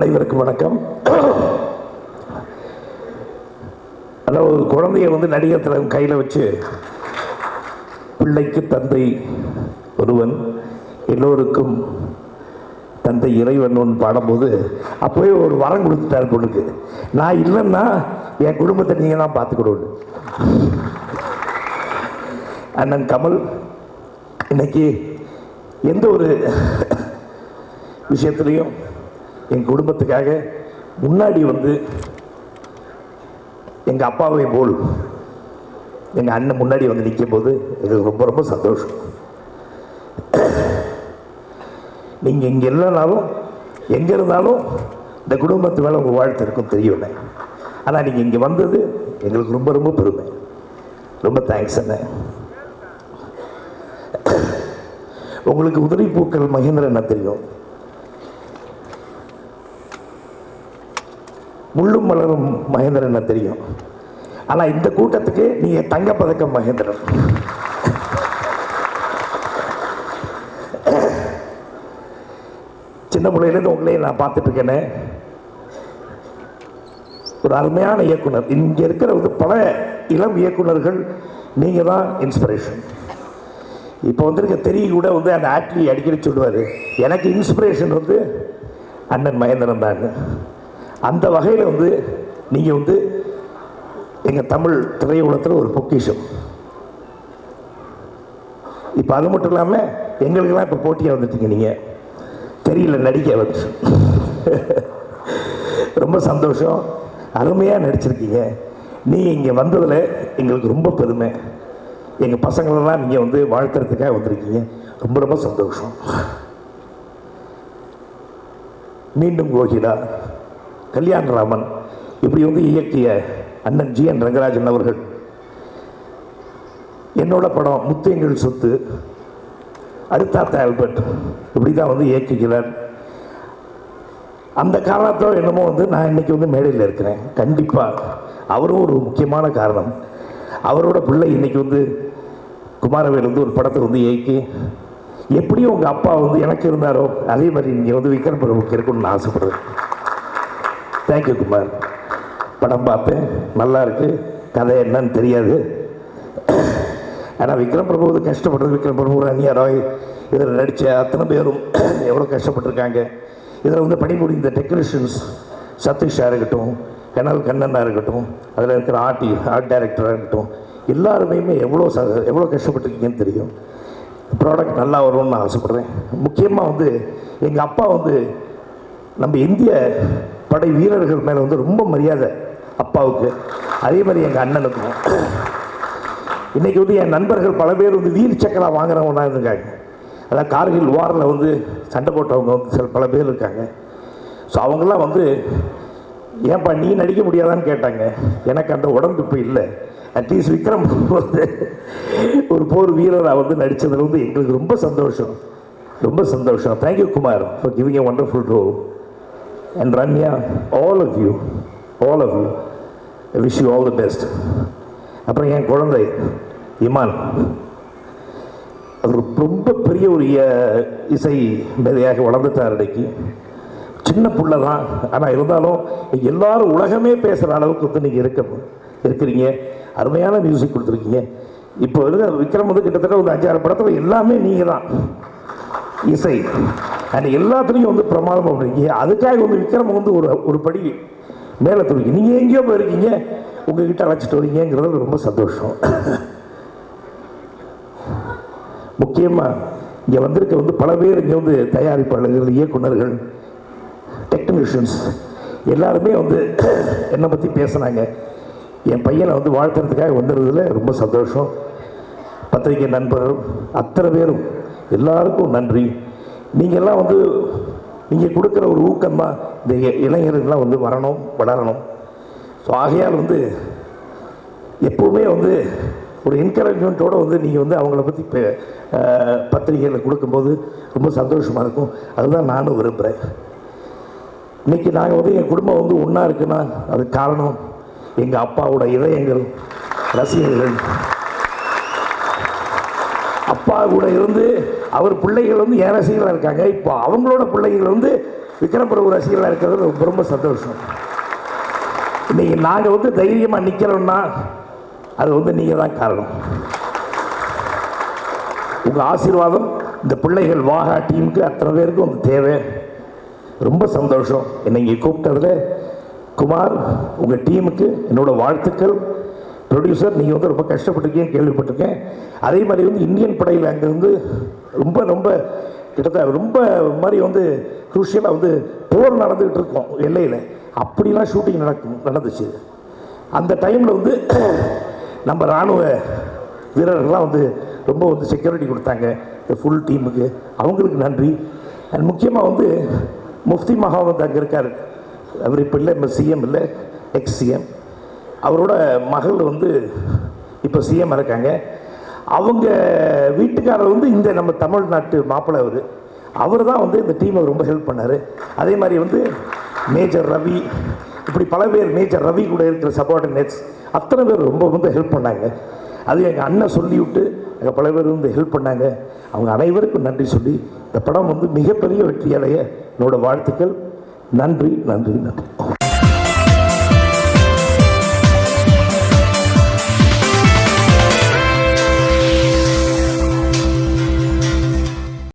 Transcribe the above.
அனைவருக்கும் வணக்கம். அதாவது ஒரு குழந்தைய வந்து நடிகர் திலகம் கையில் வச்சு பிள்ளைக்கு தந்தை ஒருவன் எல்லோருக்கும் தந்தை இறைவன் ஒன்று பாடும்போது அப்போவே ஒரு வரம் கொடுத்துட்டார் பொண்ணுக்கு. நான் இல்லைன்னா என் குடும்பத்தை நீங்கள் தான் பார்த்துக்கிடுவோம். அண்ணன் கமல் இன்னைக்கு எந்த ஒரு விஷயத்துலையும் என் குடும்பத்துக்காக முன்னாடி வந்து எங்கள் அப்பாவை போல் எங்கள் அண்ணன் முன்னாடி வந்து நிற்கும் போது எங்களுக்கு ரொம்ப ரொம்ப சந்தோஷம். நீங்கள் இங்கே இல்லைனாலும் எங்கே இருந்தாலும் இந்த குடும்பத்து மேலே உங்கள் வாழ்த்து இருக்கும் தெரியல. ஆனால் நீங்கள் இங்கே வந்தது எங்களுக்கு ரொம்ப ரொம்ப பெருமை. ரொம்ப தேங்க்ஸ் அண்ணன். உங்களுக்கு உதிரி பூக்கள் மகேந்திரன் என்ன தெரியும், முள்ளும் மலரும் மகேந்திரன் என்ன தெரியும். ஆனால் இந்த கூட்டத்துக்கு நீங்கள் தங்கப்பதக்கம் மகேந்திரன். சின்ன பிள்ளையிலேருந்து உங்களையும் நான் பார்த்துட்ருக்கேனே. ஒரு அருமையான இயக்குனர். இங்கே இருக்கிற வந்து பல இளம் இயக்குனர்கள் நீங்கள் தான் இன்ஸ்பிரேஷன். இப்போ வந்துருக்க தெரிய கூட வந்து அந்த ஆட்லி அடிக்கடி சொல்லுவார், எனக்கு இன்ஸ்பிரேஷன் வந்து அண்ணன் மகேந்திரன் தாங்க. அந்த வகையில் வந்து நீங்கள் வந்து எங்கள் தமிழ் திரையுலகத்தில் ஒரு பொக்கிஷம். இப்போ அது மட்டும் இல்லாமல் எங்களுக்கெல்லாம் இப்போ போட்டியாக வந்துட்டீங்க. நீங்கள் தெரியல நடிக்க வந்து ரொம்ப சந்தோஷம். அருமையாக நடிச்சிருக்கீங்க. நீங்கள் இங்கே வந்ததில் எங்களுக்கு ரொம்ப பெருமை. எங்கள் பசங்களெல்லாம் நீங்கள் வந்து வாழ்த்துறதுக்காக வந்திருக்கீங்க. ரொம்ப ரொம்ப சந்தோஷம். மீண்டும் கோகிலா, கல்யாணராமன் இப்படி வந்து இயக்கிய அண்ணன் ஜி.என். ரங்கராஜன் அவர்கள் என்னோட படம் முத்தேங்கள் சொத்து, அடுத்தாத்த ஆல்பர்ட் இப்படி தான் வந்து இயக்குகிறார். அந்த காரணத்தோடு என்னமோ வந்து நான் இன்றைக்கி வந்து மேடையில் இருக்கிறேன். கண்டிப்பாக அவரும் ஒரு முக்கியமான காரணம். அவரோட பிள்ளை இன்றைக்கி வந்து குமாரவேல் வந்து ஒரு படத்தை வந்து இயக்கி, எப்படியும் உங்கள் அப்பா வந்து எனக்கு இருந்தாரோ அதே மாதிரி நீங்கள் வந்து விக்ரம் பிரபுக்கு இருக்கணும்னு நான் ஆசைப்படுறேன். தேங்க்யூ குமார். படம் பார்த்தேன், நல்லா இருக்குது. கதை என்னன்னு தெரியாது. ஆனால் விக்ரம் பிரபு வந்து கஷ்டப்படுறது, விக்ரம் பிரபு, அனியா ராய் இதில் நடித்த அத்தனை பேரும் எவ்வளோ கஷ்டப்பட்டுருக்காங்க. இதில் வந்து பணிபுரிந்த டெக்னீஷியன்ஸ் சதீஷாக இருக்கட்டும், கனல் கண்ணனாக இருக்கட்டும், அதில் இருக்கிற ஆர்ட் டைரக்டராக இருக்கட்டும், எல்லாருமே எவ்வளோ கஷ்டப்பட்டுருக்கீங்கன்னு தெரியும். ப்ராடக்ட் நல்லா வரும்னு நான் ஆசைப்பட்றேன். முக்கியமாக வந்து எங்கள் அப்பா வந்து நம்ம இந்திய படை வீரர்கள் மேலே வந்து ரொம்ப மரியாதை அப்பாவுக்கு. அதே மாதிரி எங்கள் அண்ணனுக்கும். இன்றைக்கி வந்து என் நண்பர்கள் பல பேர் வந்து வீர் சக்கரா வாங்குறவங்க இருக்காங்க. அதான் கார்கில் வாரில் வந்து சண்டை போட்டவங்க வந்து பல பேர் இருக்காங்க. ஸோ அவங்களாம் வந்து ஏன்ப்பா நீ நடிக்க முடியாதான்னு கேட்டாங்க. எனக்கு அந்த உடம்பு இப்போ இல்லை. அட்லீஸ்ட் விக்ரம் வந்து ஒரு போர் வீரராக வந்து நடித்ததில் வந்து எங்களுக்கு ரொம்ப சந்தோஷம். ரொம்ப சந்தோஷம். Thank you Kumar for giving a wonderful role. And Rania, all of you, I wish you all the best. அப்புறம் என் குழந்தை இமான், அவர் ரொம்ப பெரிய ஒரு இசை மேதையாக வளர்ந்துட்டார். இன்றைக்கி சின்ன புள்ள தான், ஆனால் இருந்தாலும் எல்லாரும் உலகமே பேசுகிற அளவுக்கு வந்து நீங்கள் இருக்கிறீங்க. அருமையான மியூசிக் கொடுத்துருக்கீங்க. இப்போ இருக்க விக்ரம் வந்து கிட்டத்தட்ட ஒரு 5-6 படத்தில் எல்லாமே நீங்கள் தான் இசை. அண்ட் எல்லாத்துலேயும் வந்து பிரமாதமாக பண்ணிருக்கீங்க. அதுக்காக வந்து விக்ரம் வந்து ஒரு படி மேலே தூக்கி நீங்கள் எங்கேயோ போயிருக்கீங்க, உங்ககிட்ட அழைச்சிட்டு வரீங்கிறது ரொம்ப சந்தோஷம். முக்கியமாக இங்கே வந்திருக்க வந்து பல பேர் இங்கே வந்து தயாரிப்பாளர்கள், இயக்குநர்கள், டெக்னீஷியன்ஸ் எல்லாருமே வந்து என்னை பற்றி பேசுனாங்க. என் பையனை வந்து வாழ்த்துறதுக்காக வந்துடுறதுல ரொம்ப சந்தோஷம். பத்திரிகை நண்பர்கள் அத்தனை பேரும் எல்லாருக்கும் நன்றி. நீங்கள்லாம் வந்து நீங்கள் கொடுக்குற ஒரு ஊக்கம்தான் இந்த இளைஞர்கள்லாம் வந்து வரணும், வளரணும். ஸோ ஆகையால் வந்து எப்போவுமே வந்து ஒரு என்கரேஜ்மெண்ட்டோடு வந்து நீங்கள் வந்து அவங்கள பற்றி பத்திரிகையில் கொடுக்கும்போது ரொம்ப சந்தோஷமாக இருக்கும். அதுதான் நானும் விரும்புகிறேன். இன்றைக்கி நாங்கள் வந்து என் குடும்பம் வந்து ஒன்றா இருக்குன்னா அதுக்கு காரணம் எங்கள் அப்பாவோட இதயங்கள், ரசிகர்கள். அப்பா கூட இருந்து அவர் பிள்ளைகள் வந்து என் ரசிகர்களாக இருக்காங்க. இப்போ அவங்களோட பிள்ளைகள் வந்து விக்ரம் பிரபு ரசிகர்களாக இருக்கிறது ரொம்ப ரொம்ப சந்தோஷம். இன்றைக்கி நாங்கள் வந்து தைரியமாக நிற்கிறோம்னா அது வந்து நீங்கள் தான் காரணம். உங்கள் ஆசீர்வாதம் இந்த பிள்ளைகள் வாகா டீமுக்கு அத்தனை பேருக்கும் வந்து தேவை. ரொம்ப சந்தோஷம். என்னை இங்கே கூப்பிட்டதில் குமார், உங்கள் டீமுக்கு என்னோடய வாழ்த்துக்கள். ப்ரொடியூசர், நீங்கள் வந்து ரொம்ப கஷ்டப்பட்டிருக்கீங்க, கேள்விப்பட்டிருக்கேன். அதே மாதிரி வந்து இந்தியன் படையில் அங்கே வந்து ரொம்ப ரொம்ப கிட்டத்தட்ட ரொம்ப மாதிரி வந்து குரூஷியலாக வந்து போர் நடந்துக்கிட்டு இருக்கோம் எல்லையில். அப்படிலாம் ஷூட்டிங் நடந்துச்சு. அந்த டைமில் வந்து நம்ம இராணுவ வீரர்கள்லாம் வந்து ரொம்ப வந்து செக்யூரிட்டி கொடுத்தாங்க இந்த ஃபுல் டீமுக்கு. அவங்களுக்கு நன்றி. அண்ட் முக்கியமாக வந்து முஃப்தி மகா வந்து அங்கே இருக்கார். அவர் இப்போ இல்லை, இப்போ சிஎம் இல்லை, எக்ஸ் சிஎம். அவரோட மகள் வந்து இப்போ சிஎம் இருக்காங்க. அவங்க வீட்டுக்காரர் வந்து இந்த நம்ம தமிழ்நாட்டு மாப்பிள்ளை. அவர் தான் வந்து இந்த டீமை ரொம்ப ஹெல்ப் பண்ணார். அதே மாதிரி வந்து மேஜர் ரவி, இப்படி பல பேர், மேஜர் ரவி கூட இருக்கிற சபார்டினேட்ஸ் அத்தனை பேர் ரொம்ப வந்து ஹெல்ப் பண்ணாங்க. அது எங்கள் அண்ணன் சொல்லிவிட்டு எங்கள் பல பேர் வந்து ஹெல்ப் பண்ணாங்க. அவங்க அனைவருக்கும் நன்றி சொல்லி இந்த படம் வந்து மிகப்பெரிய வெற்றியடைய என்னோடய வாழ்த்துக்கள். நன்றி நன்றி நன்றி.